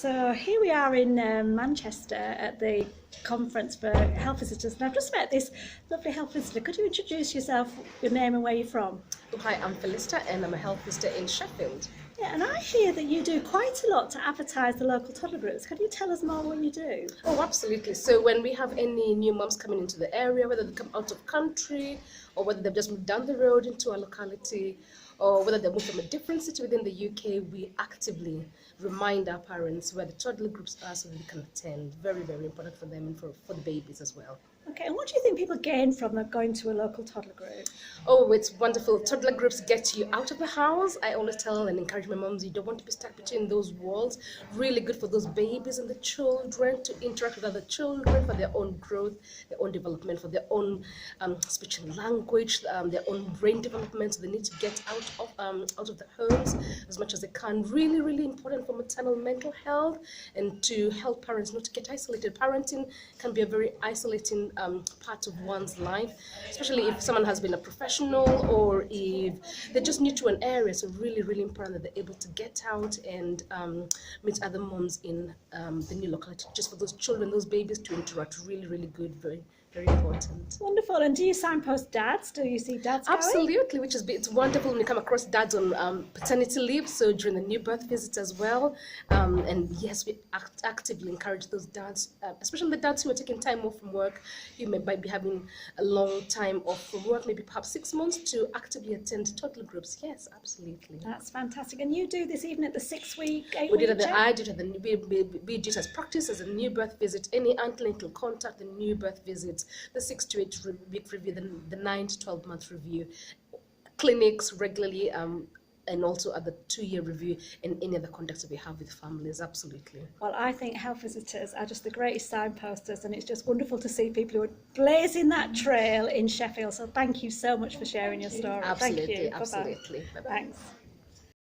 So here we are in Manchester at the conference for health visitors, and I've just met this lovely health visitor. Could you introduce yourself, your name and where you're from? Hi, I'm Felista and I'm a health visitor in Sheffield. Yeah, and I hear that you do quite a lot to advertise the local toddler groups. Could you tell us more what you do? Oh, absolutely. So when we have any new mums coming into the area, whether they come out of country or whether they've just moved down the road into our locality or whether they moved from a different city within the UK, we actively remind our parents where the toddler groups are so that they can attend. Very, very important for them and for the babies as well. Okay, and what do you think people gain from going to a local toddler group? Oh, it's wonderful. Toddler groups get you out of the house. I always tell and encourage my moms, you don't want to be stuck between those walls. Really good for those babies and the children to interact with other children for their own growth, their own development, for their own speech and language, their own brain development. So they need to get out of the homes as much as they can. Really, really important for maternal mental health and to help parents not to get isolated. Parenting can be a very isolating part of one's life, especially if someone has been a professional or if they're just new to an area. So really, really important that they're able to get out and meet other moms in the new locality, just for those children, those babies to interact. Really, really good, very, very important. Wonderful. And do you signpost dads? Do you see dads going? Absolutely, which is it's wonderful when you come across dads on paternity leave, so during the new birth visits as well. And yes, we actively encourage those dads, especially the dads who are taking time off from work. You might be having a long time off from work, maybe perhaps 6 months, to actively attend toddler groups. Yes, absolutely. That's fantastic. And you do this even at the 6-week, 8-week We did at the, check? I did at the we did as practice as a new birth visit, any antenatal contact, the new birth visits, the 6 to 8 week review, the 9 to 12 month review, clinics regularly, and also at the 2-year review and any other contacts that we have with families. Absolutely. Well, I think health visitors are just the greatest signposters, and it's just wonderful to see people who are blazing that trail in Sheffield. So thank you so much for sharing your story. Absolutely, Thank you. absolutely. Bye-bye. Thanks.